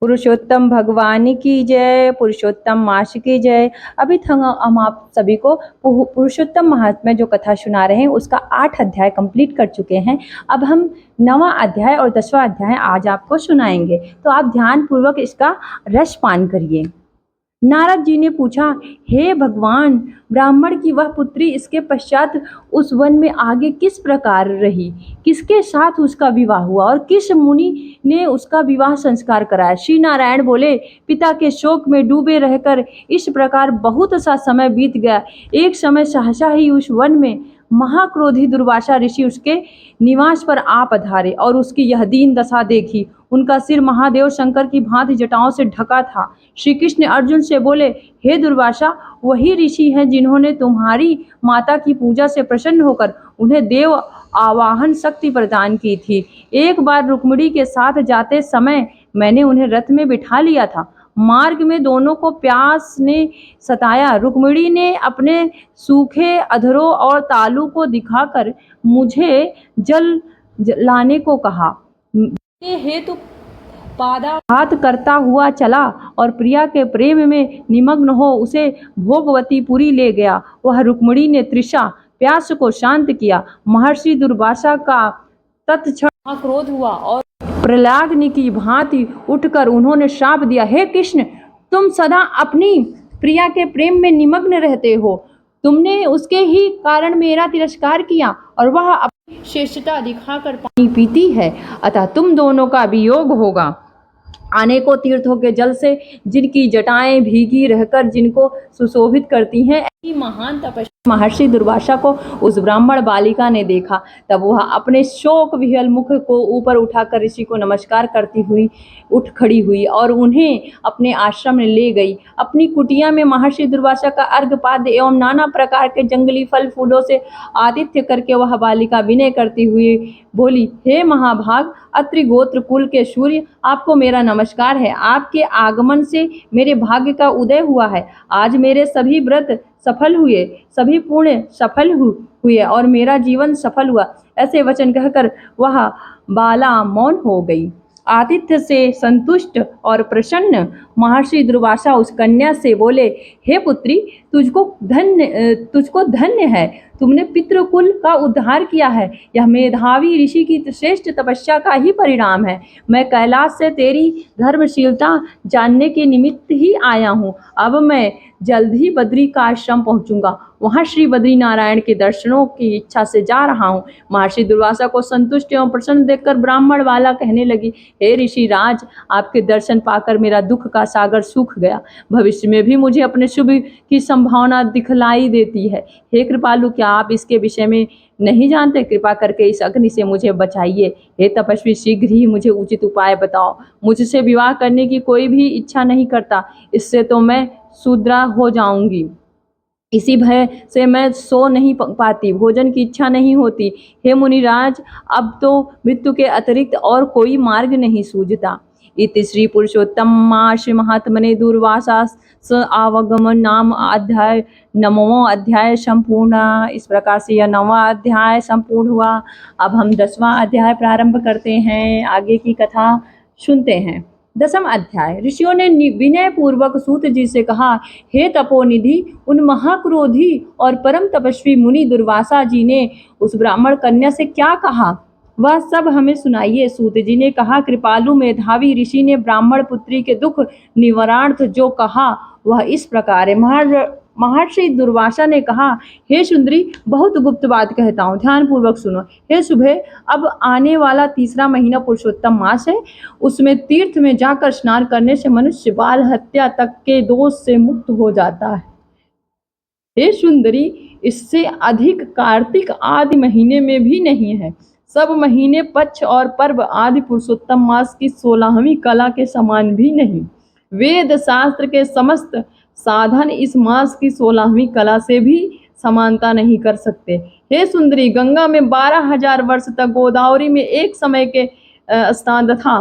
पुरुषोत्तम भगवान की जय, पुरुषोत्तम मास की जय। अभी तक हम आप सभी को पुरुषोत्तम महात्म्य जो कथा सुना रहे हैं उसका 8 अध्याय कंप्लीट कर चुके हैं। अब हम 9वां अध्याय और 10वां अध्याय आज आपको सुनाएंगे, तो आप ध्यान पूर्वक इसका रसपान करिए। नारद जी ने पूछा, हे भगवान, ब्राह्मण की वह पुत्री इसके पश्चात उस वन में आगे किस प्रकार रही, किसके साथ उसका विवाह हुआ और किस मुनि ने उसका विवाह संस्कार कराया। श्री नारायण बोले, पिता के शोक में डूबे रहकर इस प्रकार बहुत सा समय बीत गया। एक समय सहसा ही उस वन में महाक्रोधी दुर्वासा ऋषि उसके निवास पर आ पधारे और उसकी यह दीन दशा देखी। उनका सिर महादेव शंकर की भांति जटाओं से ढका था। श्री कृष्ण अर्जुन से बोले, हे दुर्वासा, वही ऋषि हैं जिन्होंने तुम्हारी माता की पूजा से प्रसन्न होकर उन्हें देव आवाहन शक्ति प्रदान की थी। एक बार रुक्मिणी के साथ जाते समय मैंने उन्हें रथ में बिठा लिया था। मार्ग में दोनों को प्यास ने सताया। रुक्मिणी ने अपने सूखे अधरों और तालू को दिखाकर मुझे जल लाने को कहा। हेतु पादाघात करता हुआ चला और प्रिया के प्रेम में निमग्न हो उसे भोगवतीपुरी ले गया। वह रुक्मिणी ने तृषा प्यास को शांत किया। महर्षि दुर्वासा का तत्क्षण क्रोध हुआ और प्रलाग्नि की भांति उठकर उन्होंने श्राप दिया, हे कृष्ण, तुम सदा अपनी प्रिया के प्रेम में निमग्न रहते हो। तुमने उसके ही कारण मेरा तिरस्कार किया और वह अपनी श्रेष्ठता दिखाकर पानी पीती है, अतः तुम दोनों का वियोग होगा। अनेकों तीर्थों के जल से जिनकी जटाएं भीगी रहकर जिनको सुशोभित करती हैं, ऐसी महान तपस्वी महर्षि दुर्वासा को उस ब्राह्मण बालिका ने देखा। तब वह अपने शोक विह्वल मुख को ऊपर उठाकर ऋषि को नमस्कार करती हुई उठ खड़ी हुई और उन्हें अपने आश्रम में ले गई। अपनी कुटिया में महर्षि दुर्वासा का अर्घपाद्य एवं नाना प्रकार के जंगली फल फूलों से आतिथ्य करके वह बालिका विनय करती हुई बोली, हे महाभाग, अत्रि गोत्र कुल के सूर्य, आपको मेरा नमस्कार है। आपके आगमन से मेरे भाग्य का उदय हुआ है। आज मेरे सभी व्रत सफल हुए, सभी पुण्य सफल हुए और मेरा जीवन सफल हुआ। ऐसे वचन कहकर वह बाला मौन हो गई। आतिथ्य से संतुष्ट और प्रसन्न महर्षि दुर्वासा उस कन्या से बोले, हे पुत्री, तुझको धन्य है, तुमने पितृकुल का उद्धार किया है। यह मेधावी ऋषि की श्रेष्ठ तपस्या का ही परिणाम है। मैं कैलाश से तेरी धर्मशीलता जानने के निमित्त ही आया हूँ। अब मैं जल्द ही बद्री का आश्रम पहुंचूंगा। वहां श्री बद्री नारायण के दर्शनों की इच्छा से जा रहा हूँ। महर्षि दुर्वासा को संतुष्ट एवं प्रसन्न देखकर ब्राह्मण वाला कहने लगी, हे ऋषि राज, आपके दर्शन पाकर मेरा दुख का सागर सूख गया। भविष्य में भी मुझे अपने शुभ की संभावना दिखलाई देती है। हे कृपालु, क्या आप इसके विषय में नहीं जानते? कृपा करके इस अग्नि से मुझे बचाइए। हे तपस्वी, शीघ्र ही मुझे उचित उपाय बताओ। मुझसे विवाह करने की कोई भी इच्छा नहीं करता, इससे तो मैं शूद्रा हो जाऊंगी। इसी भय से मैं सो नहीं पाती, भोजन की इच्छा नहीं होती। हे मुनिराज, अब तो मृत्यु के अतिरिक्त और कोई मार्ग नहीं सूझता। इति श्री पुरुषोत्तम श्री महात्मने दुर्वासा आवागमन नाम अध्याय 9वां अध्याय संपूर्ण। इस प्रकार से यह 9वां अध्याय संपूर्ण हुआ। अब हम 10वां अध्याय प्रारंभ करते हैं, आगे की कथा सुनते हैं। 10वां अध्याय। ऋषियों ने विनय पूर्वक सूत जी से कहा, हे तपोनिधि, उन महाक्रोधी और परम तपस्वी मुनि दुर्वासा जी ने उस ब्राह्मण कन्या से क्या कहा, वह सब हमें सुनाइए। सूत जी ने कहा, कृपालु मेधावी ऋषि ने ब्राह्मण पुत्री के दुख निवारणार्थ जो कहा वह इस प्रकार है। महर्षि दुर्वासा ने कहा, हे सुंदरी, बहुत गुप्त बात कहता हूँ, ध्यान पूर्वक सुनो। हे सुबह, अब आने वाला 3रा महीना पुरुषोत्तम मास है। उसमें तीर्थ में जाकर स्नान करने से मनुष्य बाल हत्या तक के दोष से मुक्त हो जाता है। हे सुंदरी, इससे अधिक कार्तिक आदि महीने में भी नहीं है। सब महीने, पक्ष और पर्व आदि पुरुषोत्तम मास की 16वीं कला के समान भी नहीं। वेद शास्त्र के समस्त साधन इस मास की 16वीं कला से भी समानता नहीं कर सकते। हे सुंदरी, गंगा में 12,000 वर्ष तक, गोदावरी में एक समय के स्थान तथा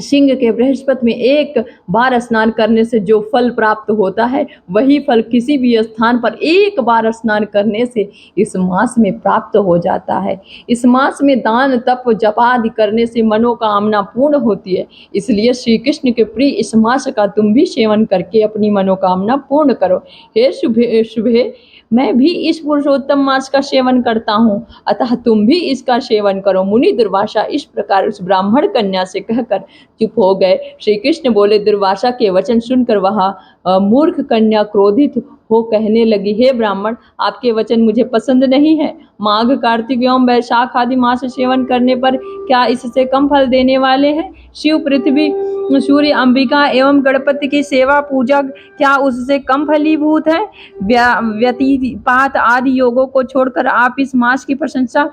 सिंह के बृहस्पति में एक बार स्नान करने से जो फल प्राप्त होता है, वही फल किसी भी स्थान पर एक बार स्नान करने से इस मास में प्राप्त हो जाता है। इस मास में दान तप जप आदि करने से मनोकामना पूर्ण होती है। इसलिए श्री कृष्ण के प्रिय इस मास का तुम भी सेवन करके अपनी मनोकामना पूर्ण करो। हे शुभे शुभे, मैं भी इस पुरुषोत्तम मास का सेवन करता हूँ, अतः तुम भी इसका सेवन करो। मुनि दुर्वासा इस प्रकार उस ब्राह्मण कन्या से कहकर चुप हो गए। श्री कृष्ण बोले, दुर्वासा के वचन सुनकर वह मूर्ख कन्या क्रोधित हो कहने लगी, हे ब्राह्मण, आपके वचन मुझे पसंद नहीं है। माघ कार्तिक एवं वैशाख आदि मास सेवन करने पर क्या इससे कम फल देने वाले हैं? शिव, पृथ्वी, सूर्य, अंबिका एवं गणपति की सेवा पूजा क्या उससे कम फलीभूत है? व्यतिपात आदि योगों को छोड़कर आप इस मास की प्रशंसा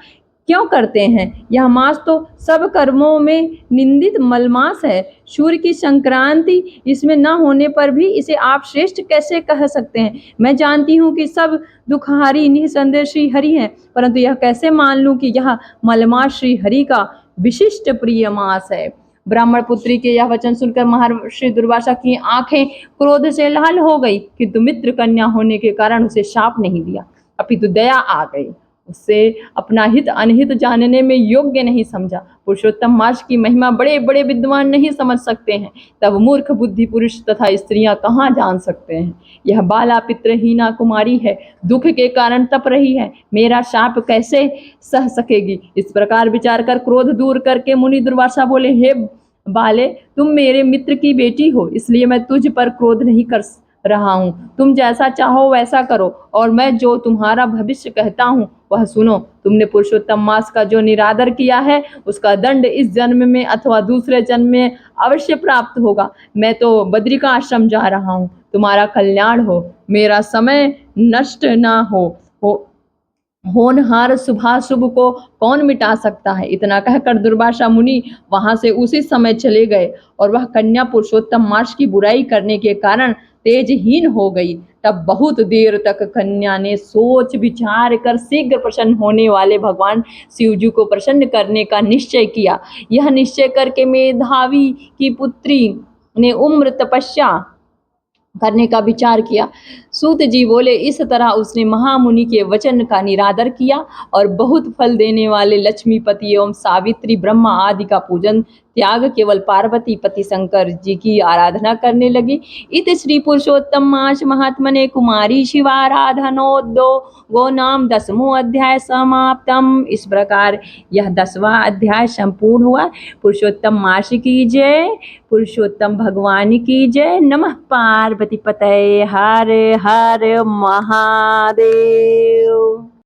क्यों करते हैं? यह मास तो सब कर्मों में निंदित मलमास है। सूर्य की संक्रांति इसमें न होने पर भी इसे आप श्रेष्ठ कैसे कह सकते हैं? मैं जानती हूँ कि सब दुखहारी निःसंदेह श्री हरि हैं, परंतु यह कैसे मान लूं कि यह मलमास श्री हरि का विशिष्ट प्रिय मास है। ब्राह्मण पुत्री के यह वचन सुनकर महर्षि दुर्वासा की आंखें क्रोध से लाल हो गई, किंतु मित्र कन्या होने के कारण उसे शाप नहीं दिया, अपितु दया आ गई। उससे अपना हित अनहित जानने में योग्य नहीं समझा। पुरुषोत्तम मास की महिमा बड़े बड़े विद्वान नहीं समझ सकते हैं, तब मूर्ख बुद्धि पुरुष तथा स्त्रियां कहाँ जान सकते हैं। यह बाला पित्रहीना कुमारी है, दुख के कारण तप रही है, मेरा शाप कैसे सह सकेगी? इस प्रकार विचार कर क्रोध दूर करके मुनि दुर्वासा बोले, हे बाले, तुम मेरे मित्र की बेटी हो, इसलिए मैं तुझ पर क्रोध नहीं कर रहा हूँ। तुम जैसा चाहो वैसा करो, और मैं जो तुम्हारा भविष्य कहता हूँ वह सुनो। तुमने पुरुषोत्तम मास का जो निरादर किया है, उसका दंड इस जन्म में अथवा दूसरे जन्म में अवश्य प्राप्त होगा। मैं तो बद्रिका आश्रम जा रहा हूँ, तुम्हारा कल्याण हो, मेरा समय नष्ट ना हो होनहार शुभाशुभ को कौन मिटा सकता है? इतना कहकर दुर्वासा मुनि वहां से उसी समय चले गए, और वह कन्या पुरुषोत्तम मास की बुराई करने के कारण तेजहीन हो गई। तब बहुत देर तक कन्या ने सोच विचार कर शीघ्र प्रसन्न होने वाले भगवान शिवजी को प्रसन्न करने का निश्चय किया। यह निश्चय करके मेधावी की पुत्री ने उम्र तपस्या करने का विचार किया। सूत जी बोले, इस तरह उसने महामुनि के वचन का निरादर किया और बहुत फल देने वाले लक्ष्मीपति एवं सावित्री, ब्रह्मा आदि का पूजन त्याग केवल पार्वती पति शंकर जी की आराधना करने लगी। इत श्री पुरुषोत्तम मास महात्मने कुमारी शिवाराधनोदो गो नाम 10वां अध्याय समाप्तम। इस प्रकार यह 10वां अध्याय संपूर्ण हुआ। पुरुषोत्तम मास की जय, पुरुषोत्तम भगवान की जय। नमः पार्वती पतये, हर हर महादेव।